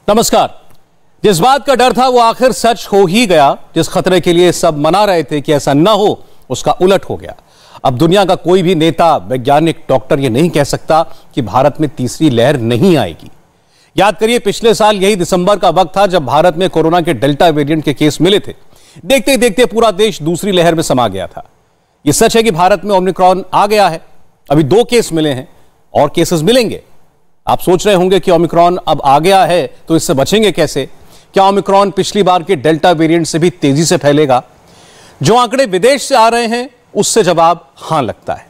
नमस्कार। जिस बात का डर था वो आखिर सच हो ही गया। जिस खतरे के लिए सब मना रहे थे कि ऐसा न हो, उसका उलट हो गया। अब दुनिया का कोई भी नेता, वैज्ञानिक, डॉक्टर ये नहीं कह सकता कि भारत में तीसरी लहर नहीं आएगी। याद करिए, पिछले साल यही दिसंबर का वक्त था जब भारत में कोरोना के डेल्टा वेरिएंट के केस मिले थे। देखते देखते पूरा देश दूसरी लहर में समा गया था। यह सच है कि भारत में ओमिक्रॉन आ गया है। अभी 2 केस मिले हैं और केसेस मिलेंगे। आप सोच रहे होंगे कि ओमिक्रॉन अब आ गया है तो इससे बचेंगे कैसे? क्या ओमिक्रॉन पिछली बार के डेल्टा वेरिएंट से भी तेजी से फैलेगा? जो आंकड़े विदेश से आ रहे हैं उससे जवाब हां लगता है।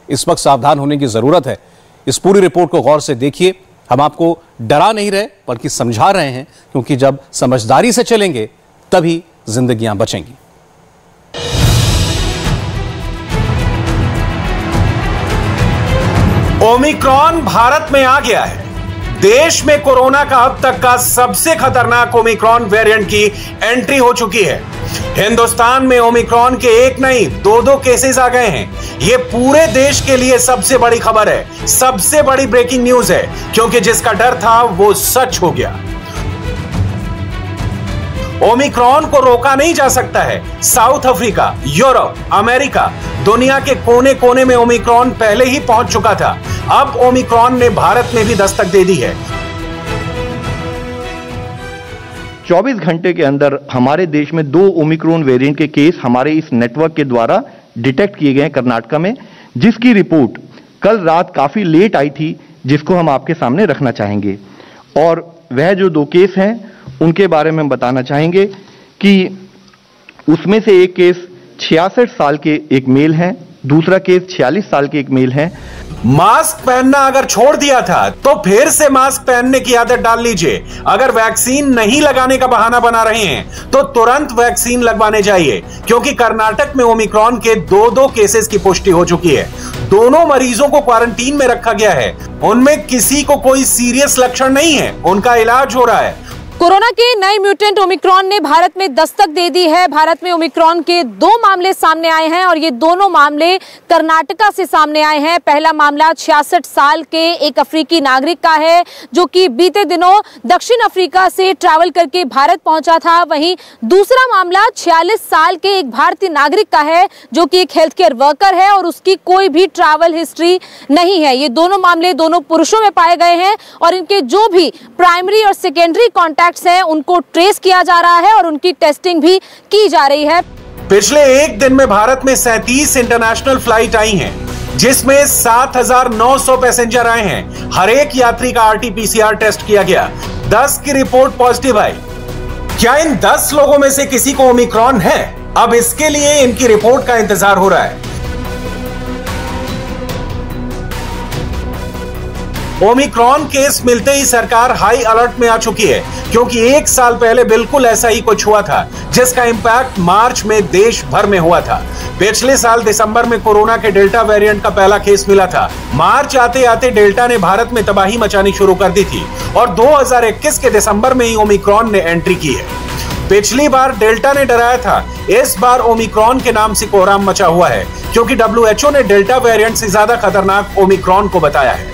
इस वक्त सावधान होने की जरूरत है। इस पूरी रिपोर्ट को गौर से देखिए। हम आपको डरा नहीं रहे बल्कि समझा रहे हैं, क्योंकि जब समझदारी से चलेंगे तभी जिंदगियां बचेंगी। ओमिक्रॉन भारत में आ गया है। देश में कोरोना का अब तक का सबसे खतरनाक ओमिक्रॉन वेरिएंट की एंट्री हो चुकी है। हिंदुस्तान में ओमिक्रॉन के 1 नहीं 2 केसेस आ गए हैं। यह पूरे देश के लिए सबसे बड़ी खबर है, सबसे बड़ी ब्रेकिंग न्यूज है, क्योंकि जिसका डर था वो सच हो गया। ओमिक्रॉन को रोका नहीं जा सकता है। साउथ अफ्रीका, यूरोप, अमेरिका, दुनिया के कोने कोने में ओमिक्रॉन पहले ही पहुंच चुका था। अब ओमिक्रॉन ने भारत में भी दस्तक दे दी है। 24 घंटे के अंदर हमारे देश में 2 ओमिक्रॉन वेरिएंट के केस हमारे इस नेटवर्क के द्वारा डिटेक्ट किए गए कर्नाटका में, जिसकी रिपोर्ट कल रात काफी लेट आई थी, जिसको हम आपके सामने रखना चाहेंगे। और वह जो 2 केस हैं उनके बारे में हम बताना चाहेंगे कि उसमें से एक केस 66 साल के एक मेल है, दूसरा केस 46 साल के एक मेल है। मास्क पहनना अगर छोड़ दिया था तो फिर से मास्क पहनने की आदत डाल लीजिए। अगर वैक्सीन नहीं लगाने का बहाना बना रहे हैं तो तुरंत वैक्सीन लगवाने चाहिए, क्योंकि कर्नाटक में ओमिक्रॉन के 2 केसेस की पुष्टि हो चुकी है। दोनों मरीजों को क्वारंटीन में रखा गया है। उनमें किसी को कोई सीरियस लक्षण नहीं है, उनका इलाज हो रहा है। कोरोना के नए म्यूटेंट ओमिक्रॉन ने भारत में दस्तक दे दी है। भारत में ओमिक्रॉन के 2 मामले सामने आए हैं और ये दोनों मामले कर्नाटका से सामने आए हैं। पहला मामला 66 साल के एक अफ्रीकी नागरिक का है, जो कि बीते दिनों दक्षिण अफ्रीका से ट्रैवल करके भारत पहुंचा था। वहीं दूसरा मामला 46 साल के एक भारतीय नागरिक का है, जो कि एक हेल्थ केयर वर्कर है और उसकी कोई भी ट्रैवल हिस्ट्री नहीं है। ये दोनों मामले दोनों पुरुषों में पाए गए हैं और इनके जो भी प्राइमरी और सेकेंडरी कॉन्टैक्ट हैं उनको ट्रेस किया जा रहा है और उनकी टेस्टिंग भी की जा रही है। पिछले एक दिन में भारत में 37 इंटरनेशनल फ्लाइट आई हैं, जिसमें 7,900 पैसेंजर आए हैं। हर एक यात्री का RT-PCR टेस्ट किया गया। 10 की रिपोर्ट पॉजिटिव आई। क्या इन 10 लोगों में से किसी को ओमिक्रॉन है? अब इसके लिए इनकी रिपोर्ट का इंतजार हो रहा है। ओमिक्रॉन केस मिलते ही सरकार हाई अलर्ट में आ चुकी है, क्योंकि 1 साल पहले बिल्कुल ऐसा ही कुछ हुआ था, जिसका इंपैक्ट मार्च में देश भर में हुआ था। पिछले साल दिसंबर में कोरोना के डेल्टा वेरिएंट का पहला केस मिला था। मार्च आते आते डेल्टा ने भारत में तबाही मचानी शुरू कर दी थी और 2021 के दिसंबर में ही ओमिक्रॉन ने एंट्री की है। पिछली बार डेल्टा ने डराया था, इस बार ओमिक्रॉन के नाम से कोहराम मचा हुआ है, क्योंकि WHO ने डेल्टा वेरिएंट से ज्यादा खतरनाक ओमिक्रॉन को बताया है।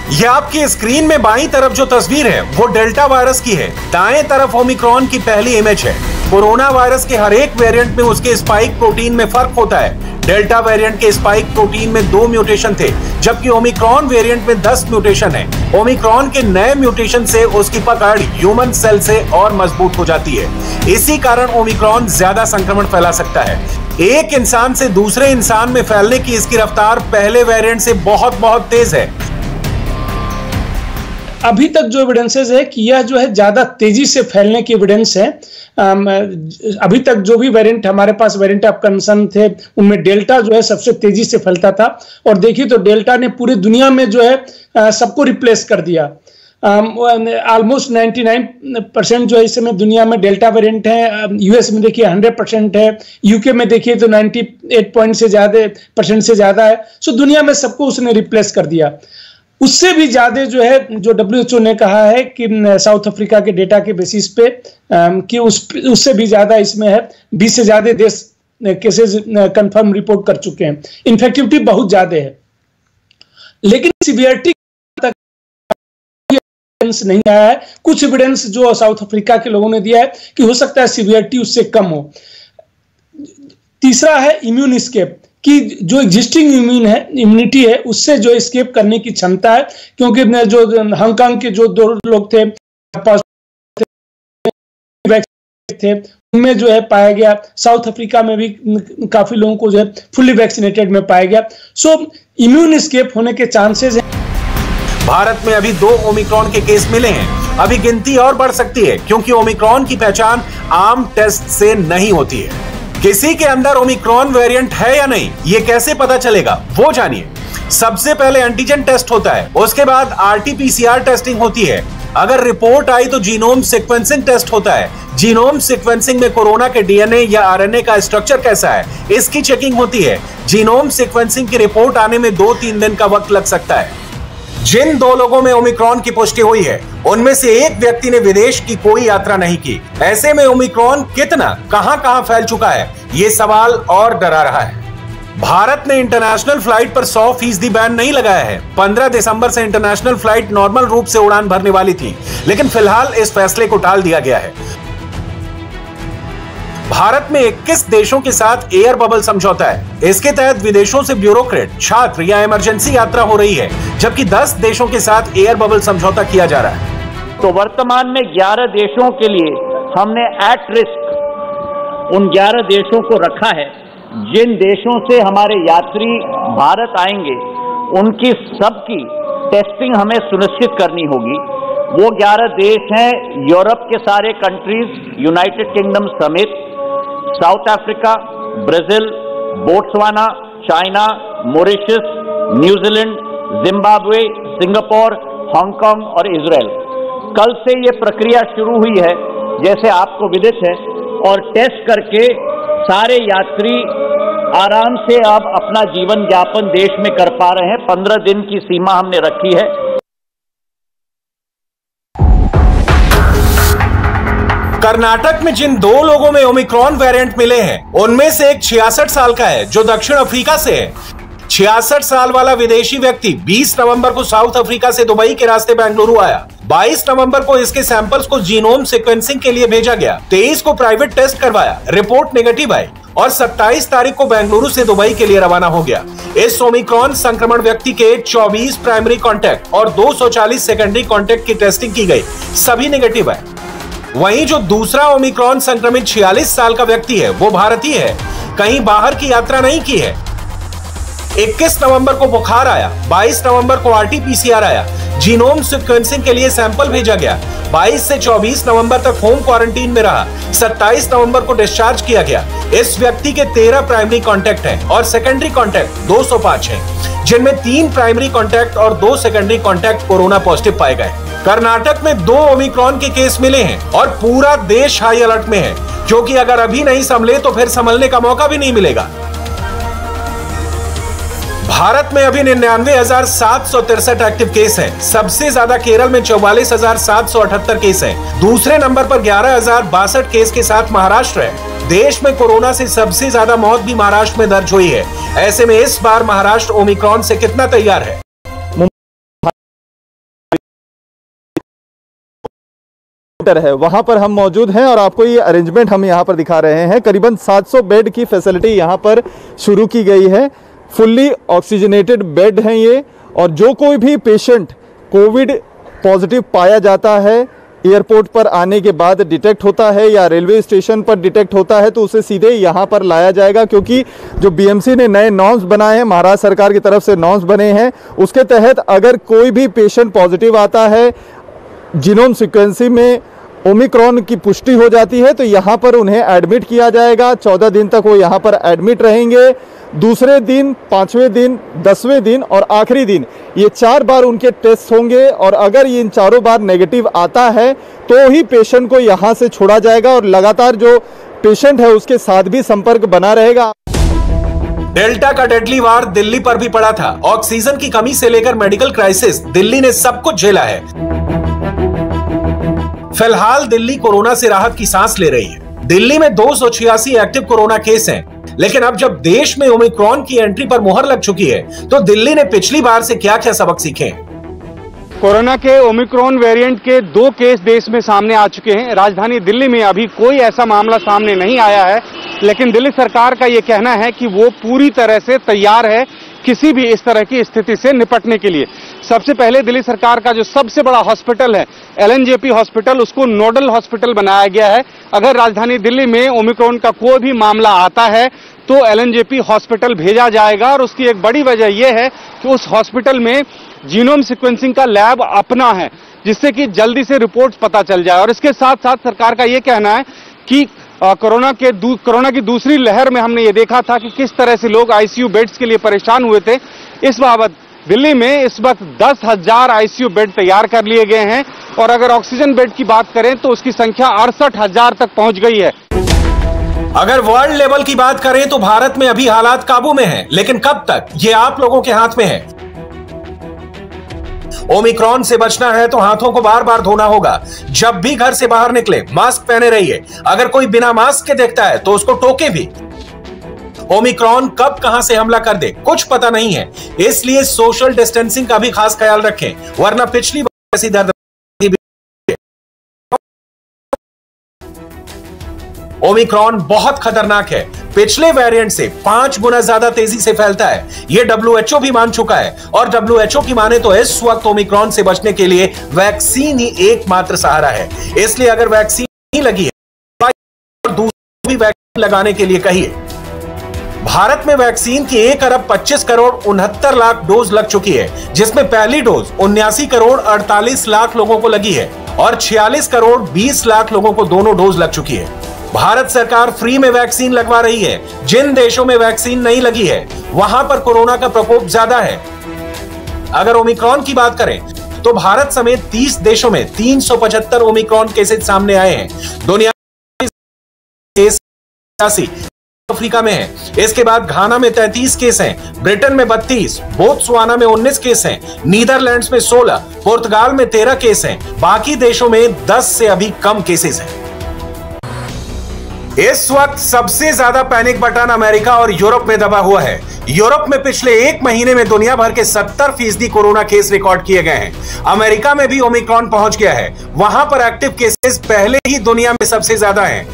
यह आपकी स्क्रीन में बाईं तरफ जो तस्वीर है वो डेल्टा वायरस की है। दाएं तरफ ओमिक्रॉन की पहली इमेज है। कोरोना वायरस के हर एक वेरिएंट में उसके स्पाइक प्रोटीन में फर्क होता है। डेल्टा वेरिएंट के स्पाइक प्रोटीन में 2 म्यूटेशन थे, जबकि ओमिक्रॉन वेरिएंट में 10 म्यूटेशन है। ओमिक्रॉन के नए म्यूटेशन से उसकी पकड़ ह्यूमन सेल से और मजबूत हो जाती है। इसी कारण ओमिक्रॉन ज्यादा संक्रमण फैला सकता है। एक इंसान से दूसरे इंसान में फैलने की इसकी रफ्तार पहले वेरिएंट से बहुत तेज है। अभी तक जो एविडेंसेस है कि यह जो है ज्यादा तेजी से फैलने की एविडेंस है। अभी तक जो भी वेरिएंट हमारे पास वेरिएंट ऑफ कंसर्न थे, उनमें डेल्टा जो है सबसे तेजी से फैलता था। और देखिए तो डेल्टा ने पूरी दुनिया में जो है सबको रिप्लेस कर दिया। ऑलमोस्ट 99% जो है इस समय दुनिया में डेल्टा वेरिएंट है। यूएस में देखिए 100% है। यूके में देखिए तो 98% से ज्यादा है। सो दुनिया में सबको उसने रिप्लेस कर दिया। उससे भी ज्यादा जो है, जो WHO ने कहा है कि साउथ अफ्रीका के डेटा के बेसिस पे कि उससे भी ज्यादा इसमें है। 20 से ज्यादा देश केसेस कंफर्म रिपोर्ट कर चुके हैं। इन्फेक्टिविटी बहुत ज्यादा है, लेकिन सीवियरिटी एविडेंस नहीं आया है। कुछ एविडेंस जो साउथ अफ्रीका के लोगों ने दिया है कि हो सकता है सीवियरिटी उससे कम हो। तीसरा है इम्यून एस्केप, कि जो एग्जिस्टिंग इम्यूनिटी है उससे जो एस्केप करने की क्षमता है, क्योंकि जो हांगकांग के जो 2 लोग थे उनमें जो है पाया गया, साउथ अफ्रीका में भी काफी लोगों को जो है फुल्ली वैक्सीनेटेड में पाया गया। सो इम्यून एस्केप होने के चांसेस हैं। भारत में अभी 2 ओमिक्रॉन के केस मिले हैं। अभी गिनती और बढ़ सकती है, क्योंकि ओमिक्रॉन की पहचान आम टेस्ट से नहीं होती है। किसी के अंदर ओमिक्रॉन वेरिएंट है या नहीं, ये कैसे पता चलेगा, वो जानिए। सबसे पहले एंटीजन टेस्ट होता है, उसके बाद आरटी-पीसीआर टेस्टिंग होती है। अगर रिपोर्ट आई तो जीनोम सीक्वेंसिंग टेस्ट होता है। जीनोम सीक्वेंसिंग में कोरोना के डीएनए या आरएनए का स्ट्रक्चर कैसा है, इसकी चेकिंग होती है। जीनोम सीक्वेंसिंग की रिपोर्ट आने में 2-3 दिन का वक्त लग सकता है। जिन 2 लोगों में ओमिक्रॉन की पुष्टि हुई है, उनमें से एक व्यक्ति ने विदेश की कोई यात्रा नहीं की। ऐसे में ओमिक्रॉन कितना कहां फैल चुका है, ये सवाल और डरा रहा है। भारत ने इंटरनेशनल फ्लाइट पर 100% बैन नहीं लगाया है। 15 दिसंबर से इंटरनेशनल फ्लाइट नॉर्मल रूप से उड़ान भरने वाली थी, लेकिन फिलहाल इस फैसले को टाल दिया गया है। भारत में 21 देशों के साथ एयर बबल समझौता है। इसके तहत विदेशों से ब्यूरोक्रेट, छात्र या इमरजेंसी यात्रा हो रही है, जबकि 10 देशों के साथ एयर बबल समझौता किया जा रहा है। तो वर्तमान में 11 देशों के लिए हमने एट रिस्क उन 11 देशों को रखा है। जिन देशों से हमारे यात्री भारत आएंगे उनकी सबकी टेस्टिंग हमें सुनिश्चित करनी होगी। वो 11 देश हैं यूरोप के सारे कंट्रीज, यूनाइटेड किंगडम समेत, south Africa, Brazil, Botswana, China, Mauritius, New Zealand, Zimbabwe, Singapore, Hong Kong और इजराइल। कल से ये प्रक्रिया शुरू हुई है, जैसे आपको विदित है, और टेस्ट करके सारे यात्री आराम से अब अपना जीवन यापन देश में कर पा रहे हैं। 15 दिन की सीमा हमने रखी है। कर्नाटक में जिन 2 लोगों में ओमिक्रॉन वेरिएंट मिले हैं, उनमें से एक 66 साल का है, जो दक्षिण अफ्रीका से है। 66 साल वाला विदेशी व्यक्ति 20 नवंबर को साउथ अफ्रीका से दुबई के रास्ते बेंगलुरु आया। 22 नवंबर को इसके सैंपल्स को जीनोम सीक्वेंसिंग के लिए भेजा गया। 23 को प्राइवेट टेस्ट करवाया, रिपोर्ट नेगेटिव आई और 27 तारीख को बेंगलुरु से दुबई के लिए रवाना हो गया। इस ओमिक्रॉन संक्रमण व्यक्ति के 24 प्राइमरी कॉन्टैक्ट और 240 सेकेंडरी कॉन्टैक्ट की टेस्टिंग की गई, सभी नेगेटिव आए। वहीं जो दूसरा ओमिक्रॉन संक्रमित 46 साल का व्यक्ति है, वो भारतीय है, कहीं बाहर की यात्रा नहीं की है। 21 नवंबर को बुखार आया, 22 नवंबर को आरटी-पीसीआर आया, जीनोम सीक्वेंसिंग के लिए सैंपल भेजा गया। 22 से 24 नवंबर तक होम क्वारंटीन में रहा। 27 नवंबर को डिस्चार्ज किया गया। इस व्यक्ति के 13 प्राइमरी कॉन्टैक्ट हैं और सेकेंडरी कॉन्टैक्ट 205 हैं, जिनमें 3 प्राइमरी कॉन्टैक्ट और 2 सेकेंडरी कॉन्टैक्ट कोरोना पॉजिटिव पाए गए। कर्नाटक में 2 ओमिक्रॉन के केस मिले हैं और पूरा देश हाई अलर्ट में है, क्योंकि अगर अभी नहीं संभले तो फिर संभलने का मौका भी नहीं मिलेगा। भारत में अभी 99,763 एक्टिव केस हैं। सबसे ज्यादा केरल में 44,778 केस हैं। दूसरे नंबर पर 11,062 केस के साथ महाराष्ट्र है। देश में कोरोना से सबसे ज्यादा मौत भी महाराष्ट्र में दर्ज हुई है। ऐसे में इस बार महाराष्ट्र ओमिक्रॉन से कितना तैयार है? है वहां पर हम मौजूद हैं और आपको ये अरेंजमेंट हम यहां पर दिखा रहे हैं। करीबन 700 बेड की फैसिलिटी यहां पर शुरू की गई है। फुल्ली ऑक्सीजनेटेड बेड हैं ये, और जो कोई भी पेशेंट कोविड पॉजिटिव पाया जाता है, एयरपोर्ट पर आने के बाद डिटेक्ट होता है या रेलवे स्टेशन पर डिटेक्ट होता है, तो उसे सीधे यहाँ पर लाया जाएगा। क्योंकि जो बीएमसी ने नए नॉर्म्स बनाए हैं, महाराष्ट्र सरकार की तरफ से नॉर्म्स बने हैं, उसके तहत अगर कोई भी पेशेंट पॉजिटिव आता है, जीनोम सीक्वेंसिंग में ओमिक्रॉन की पुष्टि हो जाती है, तो यहाँ पर उन्हें एडमिट किया जाएगा। 14 दिन तक वो यहाँ पर एडमिट रहेंगे। दूसरे दिन, 5वें दिन, 10वें दिन और आखिरी दिन, ये 4 बार उनके टेस्ट होंगे, और अगर ये इन चारों बार नेगेटिव आता है तो ही पेशेंट को यहाँ से छोड़ा जाएगा, और लगातार जो पेशेंट है उसके साथ भी संपर्क बना रहेगा। डेल्टा का डेडली वार दिल्ली पर भी पड़ा था। ऑक्सीजन की कमी से लेकर मेडिकल क्राइसिस, दिल्ली ने सब कुछ झेला है। फिलहाल दिल्ली कोरोना से राहत की सांस ले रही है। दिल्ली में 286 एक्टिव कोरोना केस हैं, लेकिन अब जब देश में ओमिक्रॉन की एंट्री पर मुहर लग चुकी है, तो दिल्ली ने पिछली बार से क्या क्या सबक सीखे हैं? कोरोना के ओमिक्रॉन वेरिएंट के 2 केस देश में सामने आ चुके हैं। राजधानी दिल्ली में अभी कोई ऐसा मामला सामने नहीं आया है, लेकिन दिल्ली सरकार का ये कहना है कि वो पूरी तरह से तैयार है किसी भी इस तरह की स्थिति से निपटने के लिए। सबसे पहले दिल्ली सरकार का जो सबसे बड़ा हॉस्पिटल है LNJP हॉस्पिटल, उसको नोडल हॉस्पिटल बनाया गया है। अगर राजधानी दिल्ली में ओमिक्रॉन का कोई भी मामला आता है तो LNJP हॉस्पिटल भेजा जाएगा, और उसकी एक बड़ी वजह यह है कि उस हॉस्पिटल में जीनोम सीक्वेंसिंग का लैब अपना है, जिससे कि जल्दी से रिपोर्ट पता चल जाए। और इसके साथ साथ सरकार का यह कहना है कि कोरोना की दूसरी लहर में हमने ये देखा था कि किस तरह से लोग ICU बेड्स के लिए परेशान हुए थे। इस बाबत दिल्ली में इस वक्त 10,000 ICU बेड तैयार कर लिए गए हैं, और अगर ऑक्सीजन बेड की बात करें तो उसकी संख्या 68,000 तक पहुंच गई है। अगर वर्ल्ड लेवल की बात करें तो भारत में अभी हालात काबू में हैं, लेकिन कब तक, ये आप लोगों के हाथ में है। ओमिक्रॉन से बचना है तो हाथों को बार बार धोना होगा। जब भी घर से बाहर निकले मास्क पहने रहिए। अगर कोई बिना मास्क के देखता है तो उसको टोके भी। ओमिक्रॉन कब कहां से हमला कर दे कुछ पता नहीं है, इसलिए सोशल डिस्टेंसिंग का भी खास ख्याल रखें, वरना पिछली बार ऐसी दर्द। ओमिक्रॉन बहुत खतरनाक है, पिछले वेरिएंट से 5 गुना ज्यादा तेजी से फैलता है। यह WHO भी मान चुका है, और WHO की माने तो इस वक्त ओमिक्रॉन से बचने के लिए वैक्सीन ही एकमात्र सहारा है। इसलिए अगर वैक्सीन नहीं लगी है तो दूसरी वैक्सीन लगाने के लिए कहिए। भारत में वैक्सीन की 1 अरब 25 करोड़ 69 लाख डोज लग चुकी है, जिसमें पहली डोज 79 करोड़ 48 लाख लोगों को लगी है, और 46 करोड़ 20 लाख लोगों को दोनों डोज लग चुकी है। भारत सरकार फ्री में वैक्सीन लगवा रही है। जिन देशों में वैक्सीन नहीं लगी है वहां पर कोरोना का प्रकोप ज्यादा है। अगर ओमिक्रॉन की बात करें तो भारत समेत 30 देशों में 375 ओमिक्रॉन केसेस सामने आए हैं। दुनिया केस अफ्रीका में है। इसके बाद घाना में 33 केस हैं, ब्रिटेन में 32, बोत्सवाना में 19 केस हैं, नीदरलैंड्स में 16, पुर्तगाल में 13 केस हैं। बाकी देशों में 10 से अभी कम केसेस हैं। इस वक्त सबसे ज्यादा पैनिक बटन अमेरिका और यूरोप में दबा हुआ है। यूरोप में पिछले 1 महीने में दुनिया भर के 70% कोरोना केस रिकॉर्ड किए गए हैं। अमेरिका में भी ओमिक्रॉन पहुंच गया है। वहां पर एक्टिव केसेस पहले ही दुनिया में सबसे ज्यादा हैं।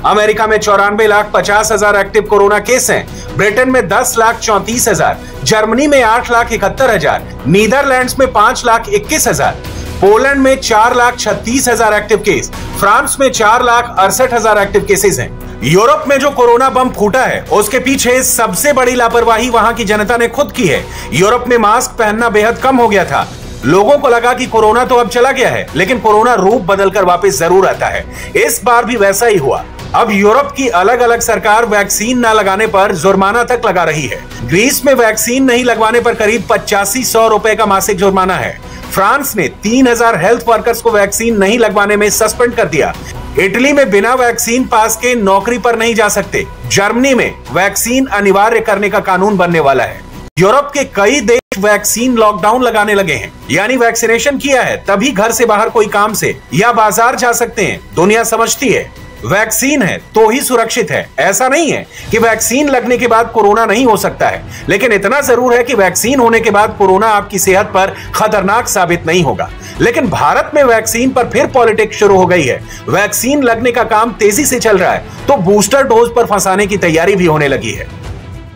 अमेरिका में 94,50,000 एक्टिव कोरोना केस हैं, ब्रिटेन में 10,34,000, जर्मनी में 8,71,000, नीदरलैंड्स में 5,21,000, पोलैंड में 4,36,000 एक्टिव केस, फ्रांस में 4,68,000 एक्टिव केसेस हैं। यूरोप में जो कोरोना बम फूटा है उसके पीछे सबसे बड़ी लापरवाही वहां की जनता ने खुद की है। यूरोप में मास्क पहनना बेहद कम हो गया था। लोगों को लगा कि कोरोना तो अब चला गया है, लेकिन कोरोना रूप बदलकर वापस जरूर आता है। इस बार भी वैसा ही हुआ। अब यूरोप की अलग अलग सरकार वैक्सीन न लगाने पर जुर्माना तक लगा रही है। ग्रीस में वैक्सीन नहीं लगवाने पर करीब 8500 रुपए का मासिक जुर्माना है। फ्रांस ने 3000 हेल्थ वर्कर्स को वैक्सीन नहीं लगवाने में सस्पेंड कर दिया। इटली में बिना वैक्सीन पास के नौकरी पर नहीं जा सकते। जर्मनी में वैक्सीन अनिवार्य करने का कानून बनने वाला है। यूरोप के कई देश वैक्सीन लॉकडाउन लगाने लगे हैं, यानी वैक्सीनेशन किया है तभी घर से बाहर कोई काम से या बाजार जा सकते हैं। दुनिया समझती है वैक्सीन है तो ही सुरक्षित है। ऐसा नहीं है कि वैक्सीन लगने के बाद कोरोना नहीं हो सकता है, लेकिन इतना जरूर है कि वैक्सीन होने के बाद कोरोना आपकी सेहत पर खतरनाक साबित नहीं होगा। लेकिन भारत में वैक्सीन पर फिर पॉलिटिक्स शुरू हो गई है। वैक्सीन लगने का काम तेजी से चल रहा है तो बूस्टर डोज पर फंसाने की तैयारी भी होने लगी है।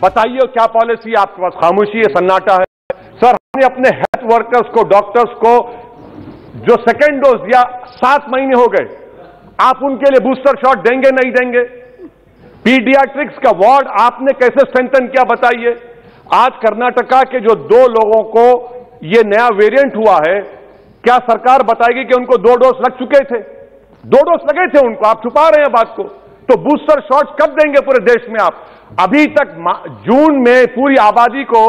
बताइए क्या पॉलिसी आपके पास? खामोशी है, सन्नाटा है। सर, हमने अपने हेल्थ वर्कर्स को, डॉक्टर्स को जो सेकेंड डोज दिया 7 महीने हो गए, आप उनके लिए बूस्टर शॉट देंगे नहीं देंगे? पीडियाट्रिक्स का वार्ड आपने कैसे स्ट्रेंथन किया बताइए? आज कर्नाटका के जो 2 लोगों को ये नया वेरिएंट हुआ है, क्या सरकार बताएगी कि उनको 2 डोज लग चुके थे? 2 डोज लगे थे उनको, आप छुपा रहे हैं बात को। तो बूस्टर शॉट कब देंगे पूरे देश में आप? अभी तक जून में पूरी आबादी को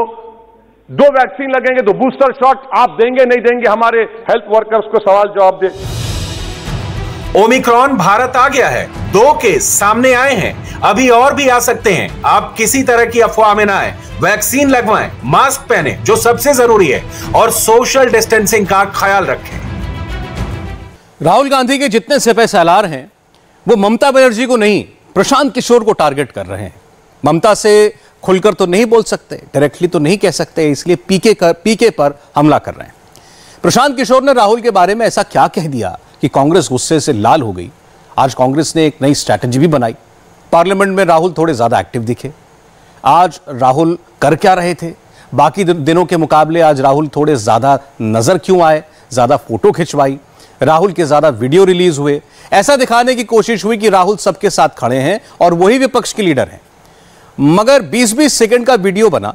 2 वैक्सीन लगेंगे तो बूस्टर शॉट आप देंगे नहीं देंगे? हमारे हेल्थ वर्कर्स को सवाल जवाब दे। ओमिक्रॉन भारत आ गया है, 2 केस सामने आए हैं, अभी और भी आ सकते हैं। आप किसी तरह की अफवाह में ना आए, वैक्सीन लगवाएं, मास्क पहने जो सबसे जरूरी है, और सोशल डिस्टेंसिंग का ख्याल रखें। राहुल गांधी के जितने सिपह सालार हैं वो ममता बनर्जी को नहीं, प्रशांत किशोर को टारगेट कर रहे हैं। ममता से खुलकर तो नहीं बोल सकते, डायरेक्टली तो नहीं कह सकते, इसलिए पीके पर हमला कर रहे हैं। प्रशांत किशोर ने राहुल के बारे में ऐसा क्या कह दिया कि कांग्रेस गुस्से से लाल हो गई? आज कांग्रेस ने एक नई स्ट्रैटेजी भी बनाई। पार्लियामेंट में राहुल थोड़े ज्यादा एक्टिव दिखे। आज राहुल कर क्या रहे थे? बाकी दिनों के मुकाबले आज राहुल थोड़े ज्यादा नजर क्यों आए? ज्यादा फोटो खिंचवाई, राहुल के ज्यादा वीडियो रिलीज हुए। ऐसा दिखाने की कोशिश हुई कि राहुल सबके साथ खड़े हैं और वही विपक्ष के लीडर हैं। मगर 20-20 सेकंड का वीडियो बना।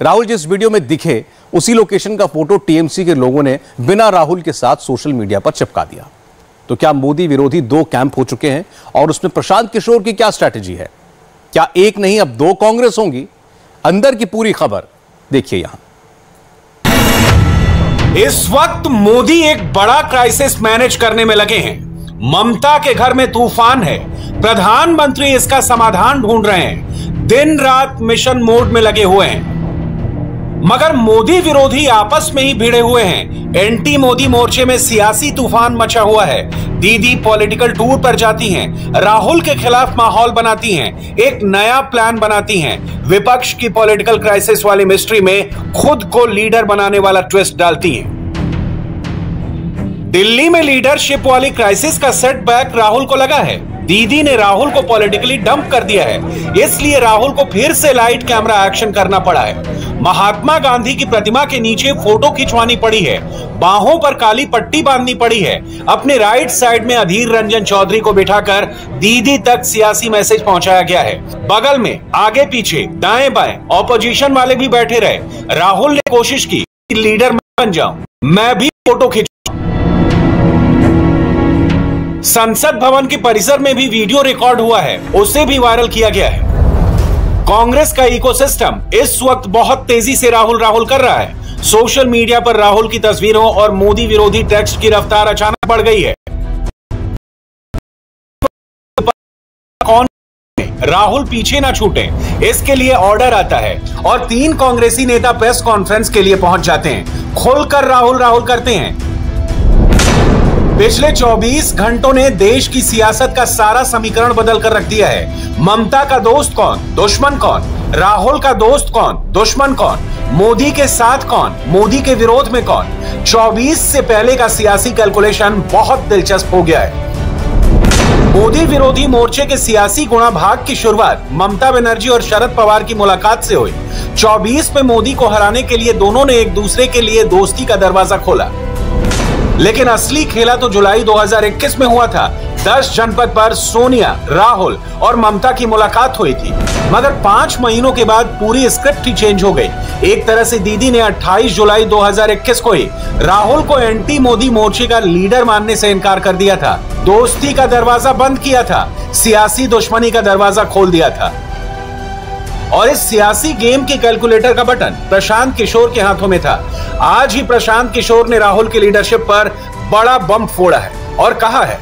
राहुल जिस वीडियो में दिखे उसी लोकेशन का फोटो टीएमसी के लोगों ने बिना राहुल के साथ सोशल मीडिया पर चिपका दिया। तो क्या मोदी विरोधी दो कैंप हो चुके हैं? और उसमें प्रशांत किशोर की क्या स्ट्रैटेजी है? क्या एक नहीं अब दो कांग्रेस होंगी? अंदर की पूरी खबर देखिए यहां। इस वक्त मोदी एक बड़ा क्राइसिस मैनेज करने में लगे हैं। ममता के घर में तूफान है, प्रधानमंत्री इसका समाधान ढूंढ रहे हैं, दिन रात मिशन मोड में लगे हुए हैं। मगर मोदी विरोधी आपस में ही भिड़े हुए हैं। एंटी मोदी मोर्चे में सियासी तूफान मचा हुआ है। दीदी पॉलिटिकल टूर पर जाती हैं, राहुल के खिलाफ माहौल बनाती हैं, एक नया प्लान बनाती हैं, विपक्ष की पॉलिटिकल क्राइसिस वाली मिस्ट्री में खुद को लीडर बनाने वाला ट्विस्ट डालती हैं। दिल्ली में लीडरशिप वाली क्राइसिस का सेटबैक राहुल को लगा है। दीदी ने राहुल को पॉलिटिकली डंप कर दिया है, इसलिए राहुल को फिर से लाइट कैमरा एक्शन करना पड़ा है। महात्मा गांधी की प्रतिमा के नीचे फोटो खिंचवानी पड़ी है, बाहों पर काली पट्टी बांधनी पड़ी है, अपने राइट साइड में अधीर रंजन चौधरी को बिठाकर दीदी तक सियासी मैसेज पहुंचाया गया है। बगल में आगे पीछे दाएं बाएं ऑपोजिशन वाले भी बैठे रहे। राहुल ने कोशिश की कि लीडर मैं बन जाऊं, मैं भी फोटो खिंच। संसद भवन के परिसर में भी वीडियो रिकॉर्ड हुआ है, उसे भी वायरल किया गया है। कांग्रेस का इकोसिस्टम इस वक्त बहुत तेजी से राहुल कर रहा है। सोशल मीडिया पर राहुल की तस्वीरों और मोदी विरोधी टेक्स्ट की रफ्तार अचानक बढ़ गई है। राहुल पीछे ना छूटे, इसके लिए ऑर्डर आता है और 3 कांग्रेसी नेता प्रेस कॉन्फ्रेंस के लिए पहुंच जाते हैं। खुलकर राहुल करते हैं। पिछले 24 घंटों ने देश की सियासत का सारा समीकरण बदल कर रख दिया है। ममता का दोस्त कौन, दुश्मन कौन? राहुल का दोस्त कौन, दुश्मन कौन? मोदी के साथ कौन, मोदी के विरोध में कौन? 24 से पहले का सियासी कैलकुलेशन बहुत दिलचस्प हो गया है। मोदी विरोधी मोर्चे के सियासी गुणाभाग की शुरुआत ममता बनर्जी और शरद पवार की मुलाकात से हुई। 24 में मोदी को हराने के लिए दोनों ने एक दूसरे के लिए दोस्ती का दरवाजा खोला, लेकिन असली खेला तो जुलाई 2021 में हुआ था। 10 जनपद पर सोनिया, राहुल और ममता की मुलाकात हुई थी। मगर 5 महीनों के बाद पूरी स्क्रिप्ट ही चेंज हो गई। एक तरह से दीदी ने 28 जुलाई 2021 को ही राहुल को एंटी मोदी मोर्चे का लीडर मानने से इनकार कर दिया था। दोस्ती का दरवाजा बंद किया था, सियासी दुश्मनी का दरवाजा खोल दिया था। और इस सियासी गेम के कैलकुलेटर का बटन प्रशांत किशोर के हाथों में था। आज ही प्रशांत किशोर ने राहुल की लीडरशिप पर बड़ा बम फोड़ा है और कहा है,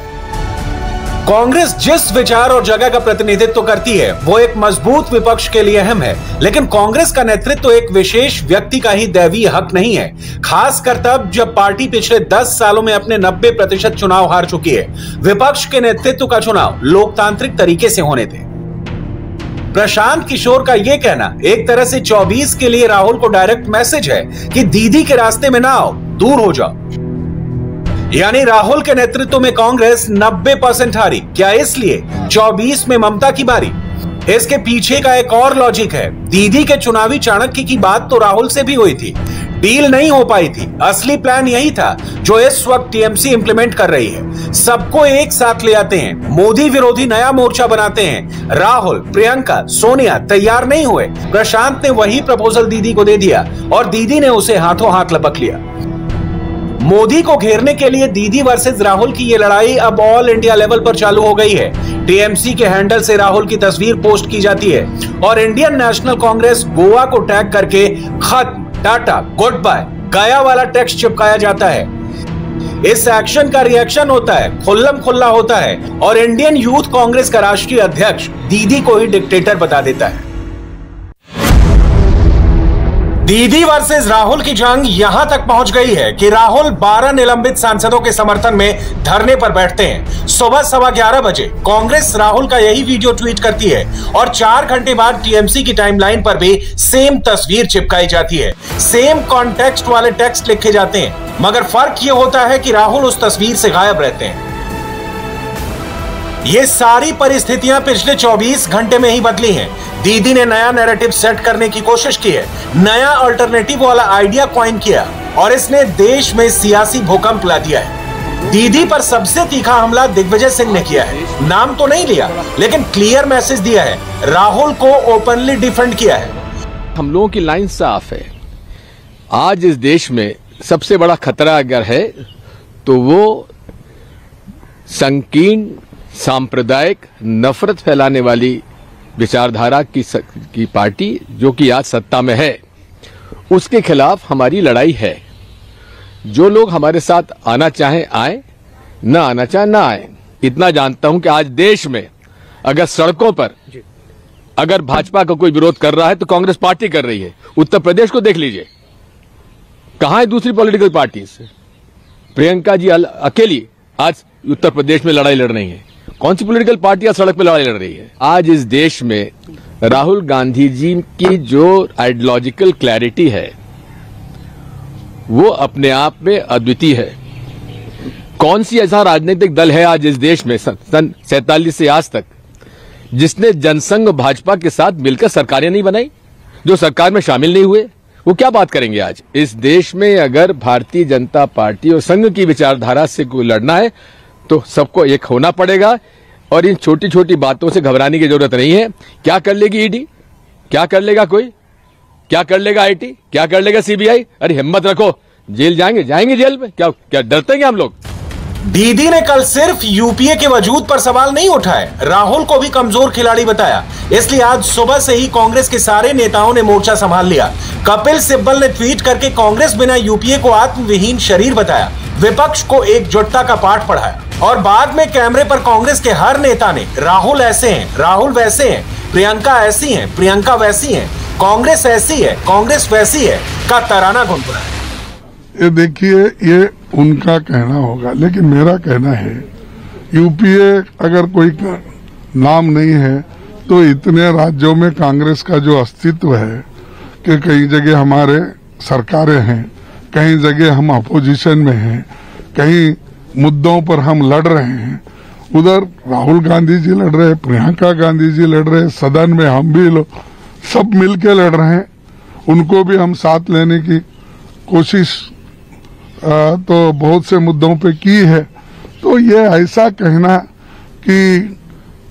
कांग्रेस जिस विचार और जगह का प्रतिनिधित्व करती है वो एक मजबूत विपक्ष के लिए अहम है, लेकिन कांग्रेस का नेतृत्व एक विशेष व्यक्ति का ही दैवीय हक नहीं है, खासकर तब जब पार्टी पिछले 10 सालों में अपने 90% चुनाव हार चुकी है। विपक्ष के नेतृत्व का चुनाव लोकतांत्रिक तरीके से होने थे। प्रशांत किशोर का यह कहना एक तरह से 24 के लिए राहुल को डायरेक्ट मैसेज है कि दीदी के रास्ते में ना आओ, दूर हो जाओ। यानी राहुल के नेतृत्व में कांग्रेस 90% हारी। क्या इसलिए 24 में ममता की बारी? इसके पीछे का एक और लॉजिक है। दीदी के चुनावी चाणक्य की बात तो राहुल से भी हुई थी, डील नहीं हो पाई थी। असली प्लान यही था जो इस वक्त टीएमसी इंप्लीमेंट कर रही है। सबको एक साथ ले आते हैं, मोदी विरोधी नया मोर्चा बनाते हैं। राहुल, प्रियंका, सोनिया तैयार नहीं हुए। प्रशांत ने वही प्रपोजल दीदी को दे दिया और दीदी ने उसे हाथों हाथ लपक लिया। मोदी को घेरने के लिए दीदी वर्सेस राहुल की ये लड़ाई अब ऑल इंडिया लेवल पर चालू हो गई है। टीएमसी के हैंडल से राहुल की तस्वीर पोस्ट की जाती है और इंडियन नेशनल कांग्रेस गोवा को टैग करके खत्म, टाटा, गुड बाय, गया वाला टेक्स्ट चिपकाया जाता है। इस एक्शन का रिएक्शन होता है, खुल्लम खुल्ला होता है और इंडियन यूथ कांग्रेस का राष्ट्रीय अध्यक्ष दीदी को ही डिक्टेटर बता देता है। दीदी वर्सेस राहुल की जंग यहां तक पहुंच गई है कि राहुल 12 निलंबित सांसदों के समर्थन में धरने पर बैठते हैं। सुबह 11:15 बजे कांग्रेस राहुल का यही वीडियो ट्वीट करती है और 4 घंटे बाद टीएमसी की टाइमलाइन पर भी सेम तस्वीर चिपकाई जाती है, सेम कॉन्टेक्स्ट वाले टेक्स्ट लिखे जाते हैं, मगर फर्क यह होता है कि राहुल उस तस्वीर से गायब रहते हैं। ये सारी परिस्थितियां पिछले 24 घंटे में ही बदली हैं। दीदी ने नया नैरेटिव सेट करने की कोशिश की है, नया अल्टरनेटिव वाला आइडिया कॉइन किया और इसने देश में सियासी भूकंप ला दिया है। दीदी पर सबसे तीखा हमला दिग्विजय सिंह ने किया है। नाम तो नहीं लिया, लेकिन क्लियर मैसेज दिया है, राहुल को ओपनली डिफेंड किया है। हम लोगों की लाइन साफ है। आज इस देश में सबसे बड़ा खतरा अगर है तो वो संकीर्ण सांप्रदायिक नफरत फैलाने वाली विचारधारा की पार्टी जो कि आज सत्ता में है, उसके खिलाफ हमारी लड़ाई है। जो लोग हमारे साथ आना चाहें आए, ना आना चाहें ना आए। इतना जानता हूं कि आज देश में अगर सड़कों पर अगर भाजपा का कोई विरोध कर रहा है तो कांग्रेस पार्टी कर रही है। उत्तर प्रदेश को देख लीजिए, कहां है दूसरी पॉलिटिकल पार्टी से? प्रियंका जी अकेली आज उत्तर प्रदेश में लड़ाई लड़ रही है। कौन सी पॉलिटिकल पार्टी आज सड़क पर लड़ाई लड़ रही है? आज इस देश में राहुल गांधी जी की जो आइडियोलॉजिकल क्लैरिटी है वो अपने आप में अद्वितीय है। कौन सी ऐसा राजनीतिक दल है आज इस देश में सन 47 से आज तक जिसने जनसंघ भाजपा के साथ मिलकर सरकारें नहीं बनाई, जो सरकार में शामिल नहीं हुए? वो क्या बात करेंगे आज? इस देश में अगर भारतीय जनता पार्टी और संघ की विचारधारा से कोई लड़ना है तो सबको एक होना पड़ेगा और इन छोटी छोटी बातों से घबराने की जरूरत नहीं है। क्या कर लेगी ईडी? क्या कर लेगा कोई? क्या कर लेगा आईटी? क्या कर लेगा सीबीआई? अरे हिम्मत रखो, जेल जाएंगे जेल में। क्या डरते हैं हम लोग? दीदी ने कल सिर्फ यूपीए के वजूद पर सवाल नहीं उठाए, राहुल को भी कमजोर खिलाड़ी बताया। इसलिए आज सुबह से ही कांग्रेस के सारे नेताओं ने मोर्चा संभाल लिया। कपिल सिब्बल ने ट्वीट करके कांग्रेस बिना यूपीए को आत्मविहीन शरीर बताया, विपक्ष को एकजुटता का पाठ पढ़ाया और बाद में कैमरे पर कांग्रेस के हर नेता ने राहुल ऐसे हैं, राहुल वैसे हैं, प्रियंका ऐसी हैं, प्रियंका वैसी हैं, कांग्रेस ऐसी है, कांग्रेस वैसी है का तराना गुनगुनाया। ये देखिए, ये उनका कहना होगा, लेकिन मेरा कहना है यूपीए अगर कोई नाम नहीं है तो इतने राज्यों में कांग्रेस का जो अस्तित्व है कि कई जगह हमारे सरकारें हैं, कई जगह हम अपोजिशन में हैं, कई मुद्दों पर हम लड़ रहे हैं। उधर राहुल गांधी जी लड़ रहे, प्रियंका गांधी जी लड़ रहे, सदन में हम भी लोग सब मिलके लड़ रहे हैं। उनको भी हम साथ लेने की कोशिश तो बहुत से मुद्दों पे की है। तो ये ऐसा कहना कि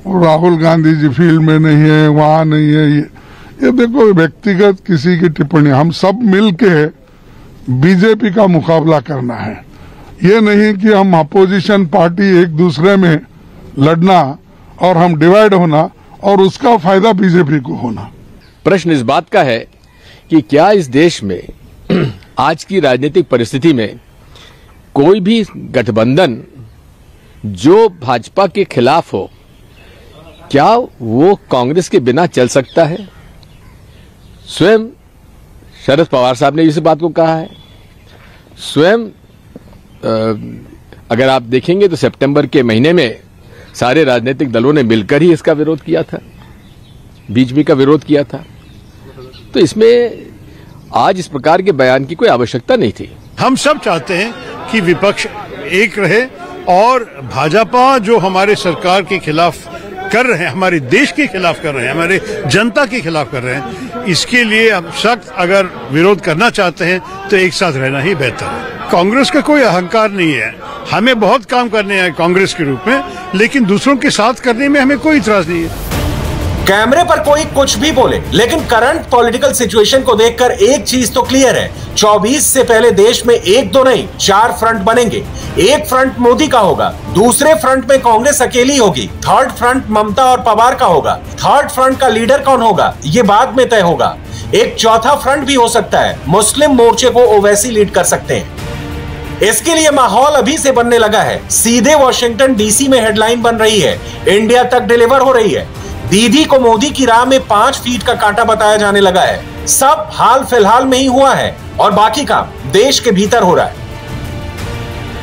राहुल गांधी जी फील्ड में नहीं है, वहां नहीं है, ये देखो व्यक्तिगत किसी की टिप्पणी। हम सब मिलके बीजेपी का मुकाबला करना है, ये नहीं कि हम अपोजिशन पार्टी एक दूसरे में लड़ना और हम डिवाइड होना और उसका फायदा बीजेपी को होना। प्रश्न इस बात का है कि क्या इस देश में आज की राजनीतिक परिस्थिति में कोई भी गठबंधन जो भाजपा के खिलाफ हो, क्या वो कांग्रेस के बिना चल सकता है? स्वयं शरद पवार साहब ने इस बात को कहा है। स्वयं अगर आप देखेंगे तो सितंबर के महीने में सारे राजनीतिक दलों ने मिलकर ही इसका विरोध किया था, बीजेपी का विरोध किया था। तो इसमें आज इस प्रकार के बयान की कोई आवश्यकता नहीं थी। हम सब चाहते हैं कि विपक्ष एक रहे और भाजपा जो हमारे सरकार के खिलाफ कर रहे हैं, हमारे देश के खिलाफ कर रहे हैं, हमारे जनता के खिलाफ कर रहे हैं, इसके लिए हम सख्त अगर विरोध करना चाहते हैं तो एक साथ रहना ही बेहतर है। कांग्रेस का कोई अहंकार नहीं है, हमें बहुत काम करने हैं कांग्रेस के रूप में, लेकिन दूसरों के साथ करने में हमें कोई इतराज नहीं है। कैमरे पर कोई कुछ भी बोले, लेकिन करंट पॉलिटिकल सिचुएशन को देखकर एक चीज तो क्लियर है, 24 से पहले देश में 1-2 नहीं 4 फ्रंट बनेंगे। एक फ्रंट मोदी का होगा, दूसरे फ्रंट में कांग्रेस अकेली होगी, थर्ड फ्रंट ममता और पवार का होगा, थर्ड फ्रंट का लीडर कौन होगा ये बाद में तय होगा। एक चौथा फ्रंट भी हो सकता है, मुस्लिम मोर्चे को ओवैसी लीड कर सकते हैं। इसके लिए माहौल अभी से बनने लगा है। सीधे वॉशिंगटन डीसी में हेडलाइन बन रही है, इंडिया तक डिलीवर हो रही है। दीदी को मोदी की राह में 5 फीट का कांटा बताया जाने लगा है। सब हाल फिलहाल में ही हुआ है और बाकी काम देश के भीतर हो रहा है।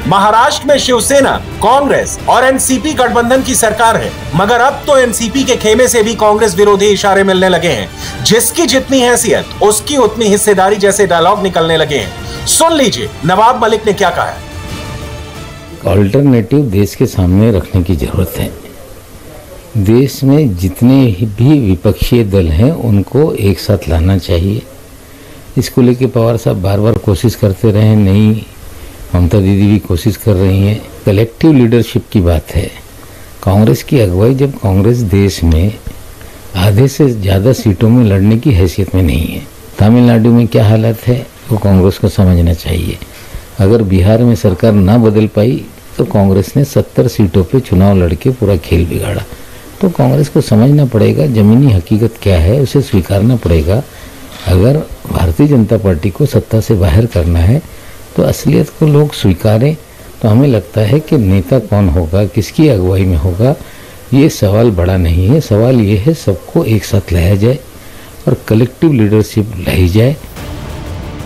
महाराष्ट्र में शिवसेना, कांग्रेस और एनसीपी गठबंधन की सरकार है, मगर अब तो एनसीपी के खेमे से भी कांग्रेस विरोधी इशारे मिलने लगे हैं। जिसकी जितनी हैसियत उसकी उतनी हिस्सेदारी जैसे डायलॉग निकलने लगे हैं। सुन लीजिए नवाब मलिक ने क्या कहा है। ऑल्टरनेटिव देश के सामने रखने की जरूरत है। देश में जितने भी विपक्षी दल हैं उनको एक साथ लाना चाहिए। इसको लेके पवार साहब बार बार कोशिश करते रहे, नहीं ममता दीदी भी कोशिश कर रही हैं। कलेक्टिव लीडरशिप की बात है। कांग्रेस की अगुवाई, जब कांग्रेस देश में आधे से ज़्यादा सीटों में लड़ने की हैसियत में नहीं है। तमिलनाडु में क्या हालत है वो कांग्रेस को समझना चाहिए। अगर बिहार में सरकार ना बदल पाई तो कांग्रेस ने 70 सीटों पे चुनाव लड़के पूरा खेल बिगाड़ा। तो कांग्रेस को समझना पड़ेगा ज़मीनी हकीकत क्या है, उसे स्वीकारना पड़ेगा। अगर भारतीय जनता पार्टी को सत्ता से बाहर करना है तो असलियत को लोग स्वीकारें। तो हमें लगता है कि नेता कौन होगा, किसकी अगुवाई में होगा, ये सवाल बड़ा नहीं है। सवाल ये है सबको एक साथ लाया जाए और कलेक्टिव लीडरशिप लाई जाए।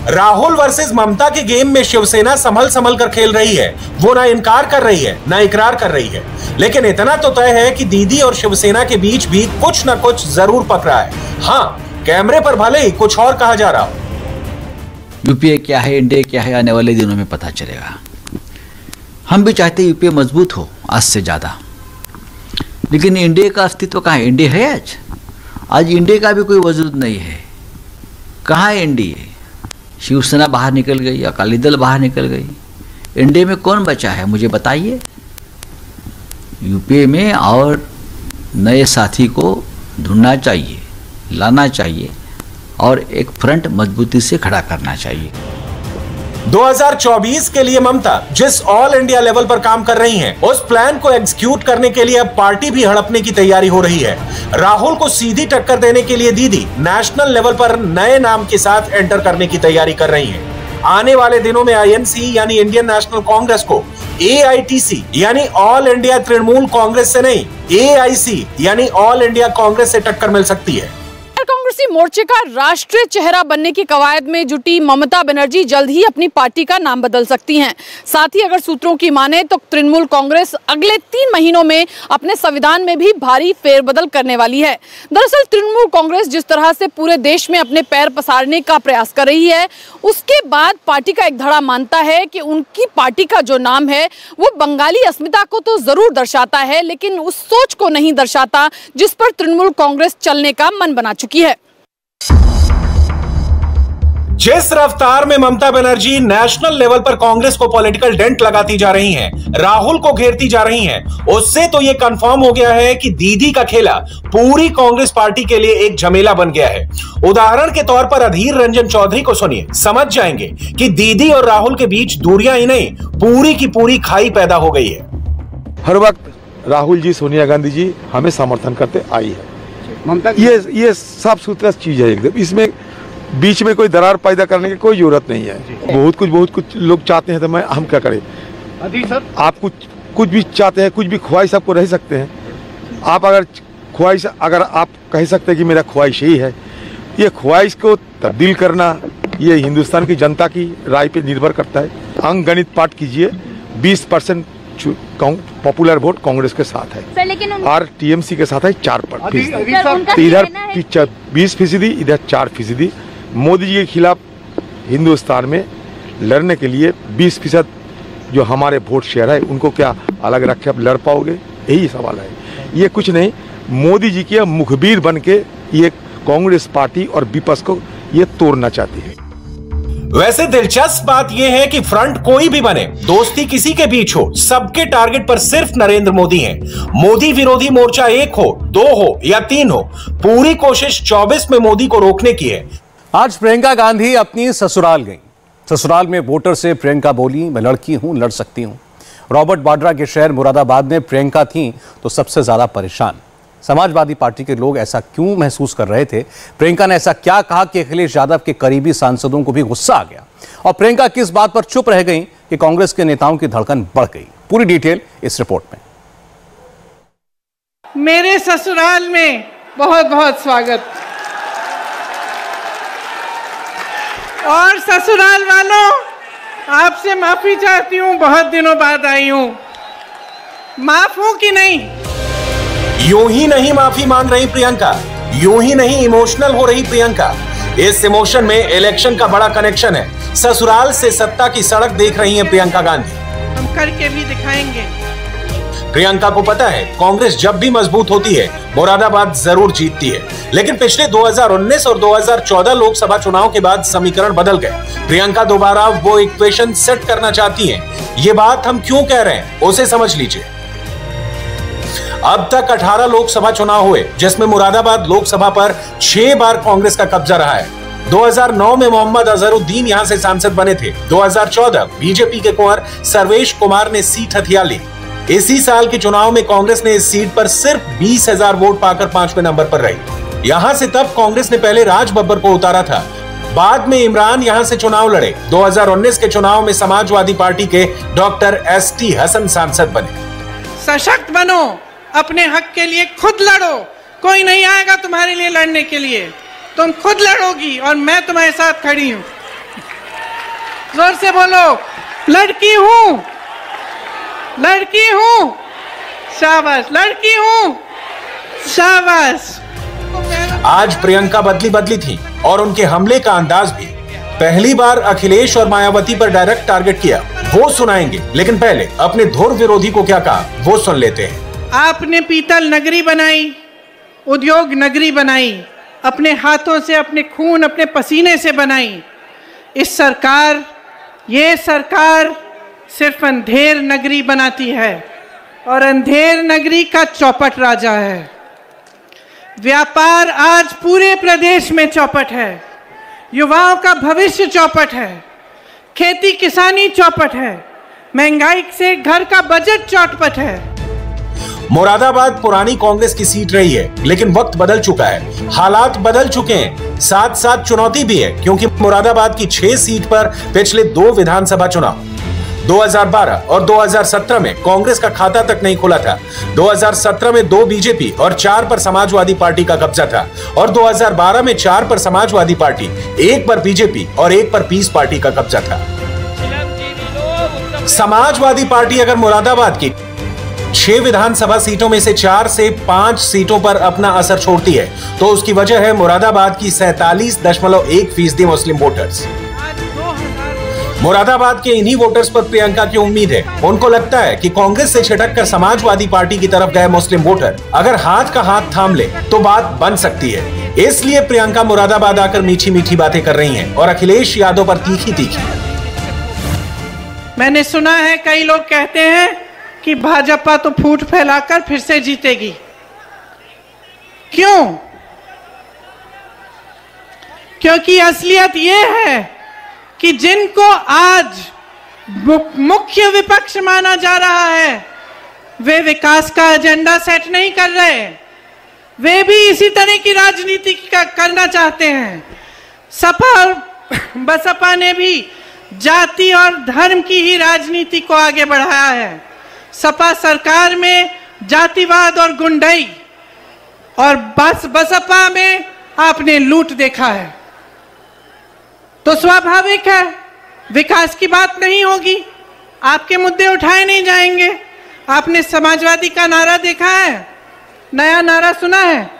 राहुल वर्सेस ममता के गेम में शिवसेना संभल कर खेल रही है। वो ना इनकार कर रही है ना इकरार कर रही है, लेकिन इतना तो तय है कि दीदी और शिवसेना के बीच भी कुछ ना कुछ जरूर पक रहा है। हाँ, कैमरे पर भले ही कुछ और कहा जा रहा हो। यूपीए क्या है, एनडीए क्या है, आने वाले दिनों में पता चलेगा। हम भी चाहते हैं यूपीए मजबूत हो आज से ज़्यादा, लेकिन एनडीए का अस्तित्व कहाँ है? एनडीए है आज एनडीए का भी कोई वजूद नहीं है। कहाँ है एनडीए? शिवसेना बाहर निकल गई, अकाली दल बाहर निकल गई। एनडीए में कौन बचा है मुझे बताइए। यूपीए में और नए साथी को ढूंढना चाहिए, लाना चाहिए और एक फ्रंट मजबूती से खड़ा करना चाहिए। 2024 के लिए ममता जिस ऑल इंडिया लेवल पर काम कर रही हैं, उस प्लान को एग्जीक्यूट करने के लिए अब पार्टी भी हड़पने की तैयारी हो रही है। राहुल को सीधी टक्कर देने के लिए दीदी नेशनल लेवल पर नए नाम के साथ एंटर करने की तैयारी कर रही हैं। आने वाले दिनों में आईएनसी यानी इंडियन नेशनल कांग्रेस को एआईटीसी यानी ऑल इंडिया तृणमूल कांग्रेस से नहीं, एआईसी यानी ऑल इंडिया कांग्रेस से टक्कर मिल सकती है। कांग्रेसी मोर्चे का राष्ट्रीय चेहरा बनने की कवायद में जुटी ममता बनर्जी जल्द ही अपनी पार्टी का नाम बदल सकती हैं। साथ ही अगर सूत्रों की माने तो तृणमूल कांग्रेस अगले 3 महीनों में अपने संविधान में भी भारी फेरबदल करने वाली है। दरअसल तृणमूल कांग्रेस जिस तरह से पूरे देश में अपने पैर पसारने का प्रयास कर रही है, उसके बाद पार्टी का एक धड़ा मानता है कि उनकी पार्टी का जो नाम है वो बंगाली अस्मिता को तो जरूर दर्शाता है, लेकिन उस सोच को नहीं दर्शाता जिस पर तृणमूल कांग्रेस चलने का मन बना चुकी है। जिस रफ्तार में ममता बनर्जी नेशनल लेवल पर कांग्रेस को पॉलिटिकल डेंट लगाती जा रही हैं, राहुल को घेरती जा रही हैं, उससे तो यह कंफर्म हो गया है कि दीदी का खेला पूरी कांग्रेस पार्टी के लिए एक झमेला बन गया है। उदाहरण के तौर पर अधीर रंजन चौधरी को सुनिए, समझ जाएंगे कि दीदी और राहुल के बीच दूरियां ही नहीं, पूरी की पूरी खाई पैदा हो गई है। हर वक्त राहुल जी, सोनिया गांधी जी हमें समर्थन करते आई है। ममता ये साफ सुथरा चीज है एकदम। इसमें बीच में कोई दरार पैदा करने की कोई जरूरत नहीं है। बहुत कुछ लोग चाहते हैं तो हम क्या करें। सर आप कुछ भी चाहते हैं, कुछ भी ख्वाहिश आपको रह सकते हैं। आप अगर आप कह सकते हैं कि मेरा ख्वाहिश यही है, ये ख्वाहिश को तब्दील करना ये हिंदुस्तान की जनता की राय पे निर्भर करता है। अंकगणित पाठ कीजिए, 20% पॉपुलर वोट कांग्रेस के साथ है और टीएमसी के साथ है 4%। इधर 20%, इधर 4%। मोदी जी के खिलाफ हिंदुस्तान में लड़ने के लिए 20% जो हमारे वोट शेयर है उनको क्या अलग रख के आप लड़ पाओगे? यही सवाल है। ये कुछ नहीं, मोदी जी के मुखबिर बन के ये कांग्रेस पार्टी और विपक्ष को ये तोड़ना चाहती है। वैसे दिलचस्प बात यह है कि फ्रंट कोई भी बने, दोस्ती किसी के बीच हो, सबके टारगेट पर सिर्फ नरेंद्र मोदी हैं। मोदी विरोधी मोर्चा 1 हो, 2 हो या 3 हो, पूरी कोशिश 24 में मोदी को रोकने की है। आज प्रियंका गांधी अपनी ससुराल गई। ससुराल में वोटर से प्रियंका बोली, मैं लड़की हूं, लड़ सकती हूं। रॉबर्ट वाड्रा के शहर मुरादाबाद में प्रियंका थी तो सबसे ज्यादा परेशान। समाजवादी पार्टी के लोग ऐसा क्यों महसूस कर रहे थे? प्रियंका ने ऐसा क्या कहा कि अखिलेश यादव के करीबी सांसदों को भी गुस्सा आ गया? और प्रियंका किस बात पर चुप रह गई कि कांग्रेस के नेताओं की धड़कन बढ़ गई? पूरी डिटेल इस रिपोर्ट में। मेरे ससुराल में बहुत बहुत स्वागत। और ससुराल वालों, आपसे माफी चाहती हूँ, बहुत दिनों बाद आई हूँ। माफ हूँ कि नहीं? यूं ही नहीं माफी मांग रही प्रियंका, यूं ही नहीं इमोशनल हो रही प्रियंका। इस इमोशन में इलेक्शन का बड़ा कनेक्शन है। ससुराल से सत्ता की सड़क देख रही हैं प्रियंका गांधी। हम करके भी दिखाएंगे। प्रियंका को पता है कांग्रेस जब भी मजबूत होती है मुरादाबाद जरूर जीतती है, लेकिन पिछले 2019 और 2014 लोकसभा चुनाव के बाद समीकरण बदल गए। प्रियंका दोबारा वो इक्वेशन सेट करना चाहती हैं। ये बात हम क्यों कह रहे हैं उसे समझ लीजिए। अब तक 18 लोकसभा चुनाव हुए, जिसमें मुरादाबाद लोकसभा पर 6 बार कांग्रेस का कब्जा रहा है। 2009 में मोहम्मद अजहरुद्दीन यहां से सांसद बने थे। 2014 बीजेपी के कुंवर सर्वेश कुमार ने सीट हथिया ली। इसी साल के चुनाव में कांग्रेस ने इस सीट पर सिर्फ 20,000 वोट पाकर 5वें नंबर पर रही। यहां से तब कांग्रेस ने पहले राज बब्बर को उतारा था। बाद में इमरान यहां से चुनाव लड़े। 2019 के चुनाव में समाजवादी पार्टी के डॉक्टर ST हसन सांसद बने। सशक्त बनो, अपने हक के लिए खुद लड़ो। कोई नहीं आएगा तुम्हारे लिए लड़ने के लिए, तुम खुद लड़ोगी और मैं तुम्हारे साथ खड़ी हूं। जोर से बोलो, लड़की हूं, लड़की हूं, शाबाश, लड़की हूं, शाबाश। आज प्रियंका बदली थी और उनके हमले का अंदाज भी। पहली बार अखिलेश और मायावती पर डायरेक्ट टारगेट किया, वो सुनाएंगे, लेकिन पहले अपने धुर विरोधी को क्या कहा वो सुन लेते हैं। आपने पीतल नगरी बनाई, उद्योग नगरी बनाई, अपने हाथों से, अपने खून, अपने पसीने से बनाई। ये सरकार सिर्फ अंधेर नगरी बनाती है और अंधेर नगरी का चौपट राजा है। व्यापार आज पूरे प्रदेश में चौपट है, युवाओं का भविष्य चौपट है, खेती किसानी चौपट है, महंगाई से घर का बजट चौपट है। मुरादाबाद पुरानी कांग्रेस की सीट रही है, लेकिन वक्त बदल चुका है, हालात बदल चुके हैं, साथ साथ चुनौती भी है, क्योंकि मुरादाबाद की 6 सीट पर पिछले 2 विधानसभा चुनाव 2012 और 2017 में कांग्रेस का खाता तक नहीं खुला था। 2017 में 2 बीजेपी और 4 पर समाजवादी पार्टी का कब्जा था और 2012 में 4 पर समाजवादी पार्टी, 1 पर बीजेपी और 1 पर पीस पार्टी का कब्जा था। समाजवादी पार्टी अगर मुरादाबाद की 6 विधानसभा सीटों में से 4 से 5 सीटों पर अपना असर छोड़ती है, तो उसकी वजह है मुरादाबाद की 47.1% मुस्लिम वोटर्स। मुरादाबाद के इन्हीं वोटर्स पर प्रियंका की उम्मीद है। उनको लगता है कि कांग्रेस से छिटक कर समाजवादी पार्टी की तरफ गए मुस्लिम वोटर अगर हाथ का हाथ थाम ले तो बात बन सकती है। इसलिए प्रियंका मुरादाबाद आकर मीठी मीठी बातें कर रही हैं और अखिलेश यादव पर तीखी तीखी। मैंने सुना है कई लोग कहते हैं कि भाजपा तो फूट फैलाकर फिर से जीतेगी। क्यों? क्योंकि असलियत ये है कि जिनको आज मुख्य विपक्ष माना जा रहा है, वे विकास का एजेंडा सेट नहीं कर रहे। वे भी इसी तरह की राजनीति करना चाहते हैं। सपा और बसपा ने भी जाति और धर्म की ही राजनीति को आगे बढ़ाया है। सपा सरकार में जातिवाद और गुंडाई, और बसपा में आपने लूट देखा है। तो स्वाभाविक है विकास की बात नहीं होगी, आपके मुद्दे उठाए नहीं जाएंगे। आपने समाजवादी का नारा देखा है, नया नारा सुना है,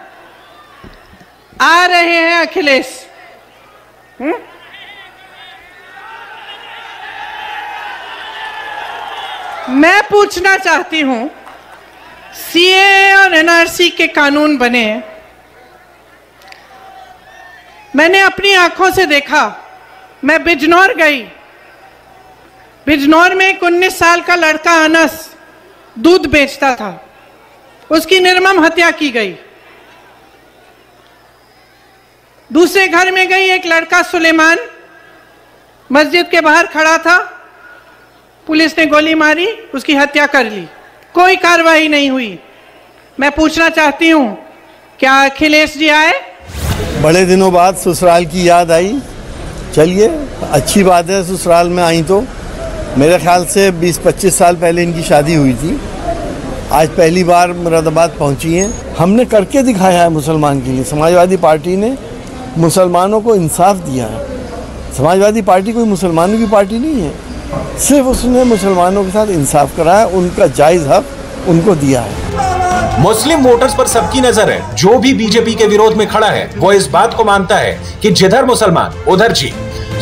आ रहे हैं अखिलेश। मैं पूछना चाहती हूं, सीए और एनआरसी के कानून बने, मैंने अपनी आंखों से देखा। मैं बिजनौर गई, बिजनौर में एक 19 साल का लड़का अनस दूध बेचता था, उसकी निर्मम हत्या की गई। दूसरे घर में गई, एक लड़का सुलेमान मस्जिद के बाहर खड़ा था, पुलिस ने गोली मारी, उसकी हत्या कर ली, कोई कार्रवाई नहीं हुई। मैं पूछना चाहती हूं, क्या अखिलेश जी आए? बड़े दिनों बाद ससुराल की याद आई। चलिए, अच्छी बात है, ससुराल में आई तो। मेरे ख्याल से 20-25 साल पहले इनकी शादी हुई थी, आज पहली बार मुरादाबाद पहुंची हैं। हमने करके दिखाया है मुसलमान के लिए। समाजवादी पार्टी ने मुसलमानों को इंसाफ दिया है। समाजवादी पार्टी कोई मुसलमानों की पार्टी नहीं है, सिर्फ उसने मुसलमानों के साथ इंसाफ कराया, उनका जायज हक उनको दिया है। मुस्लिम वोटर्स पर सबकी नजर है। जो भी बीजेपी के विरोध में खड़ा है वो इस बात को मानता है कि जिधर मुसलमान उधर जी।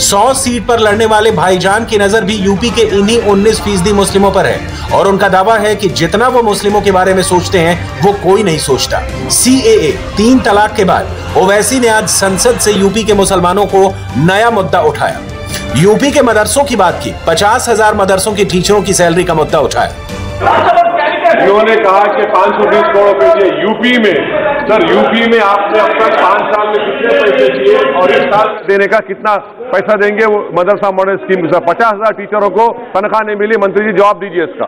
100 सीट पर लड़ने वाले भाईजान की नजर भी यूपी के इन्हीं 19% मुस्लिमों पर है और उनका दावा है कि जितना वो मुस्लिमों के बारे में सोचते हैं वो कोई नहीं सोचता। CAA 3 तलाक के बाद ओवैसी ने आज संसद से यूपी के मुसलमानों को नया मुद्दा उठाया। यूपी के मदरसों की बात की, 50,000 मदरसों के टीचरों की सैलरी का मुद्दा उठाया। उन्होंने कहा कि 520 करोड़ रुपए चाहिए यूपी में। सर, यूपी में आपने अब तक 5 साल में कितने पैसे दिए और इस साल देने का कितना पैसा देंगे? वो मदरसा मॉडल स्कीम सर 50,000 टीचरों को तनख्वाह नहीं मिली। मंत्री जी जवाब दीजिए इसका।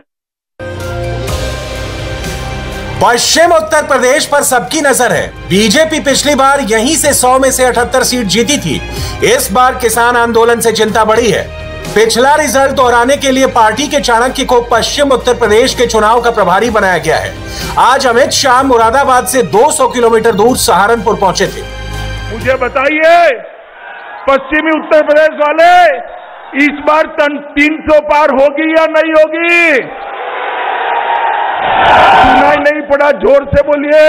पश्चिम उत्तर प्रदेश पर सबकी नजर है। बीजेपी पिछली बार यहीं से 100 में से 78 सीट जीती थी। इस बार किसान आंदोलन से चिंता बढ़ी है। पिछला रिजल्ट दोहराने के लिए पार्टी के चाणक्य को पश्चिम उत्तर प्रदेश के चुनाव का प्रभारी बनाया गया है। आज अमित शाह मुरादाबाद से 200 किलोमीटर दूर सहारनपुर पहुंचे थे। मुझे बताइए, पश्चिमी उत्तर प्रदेश वाले, इस बार 300 पार होगी या नहीं होगी? सुनाई नहीं पड़ा, जोर से बोलिए।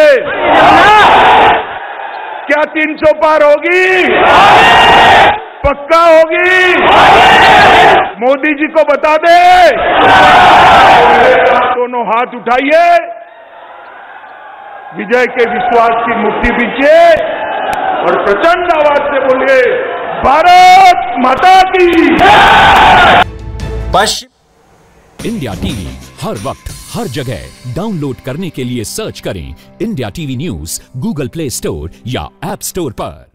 क्या 300 पार होगी? पक्का होगी? मोदी जी को बता दे। दोनों हाथ उठाइए, विजय के विश्वास की मुट्ठी पीछे और प्रचंड आवाज से बोलिए, भारत माता की। पश्चिम इंडिया टीवी हर वक्त हर जगह डाउनलोड करने के लिए सर्च करें India TV news Google play store या ऐप स्टोर पर।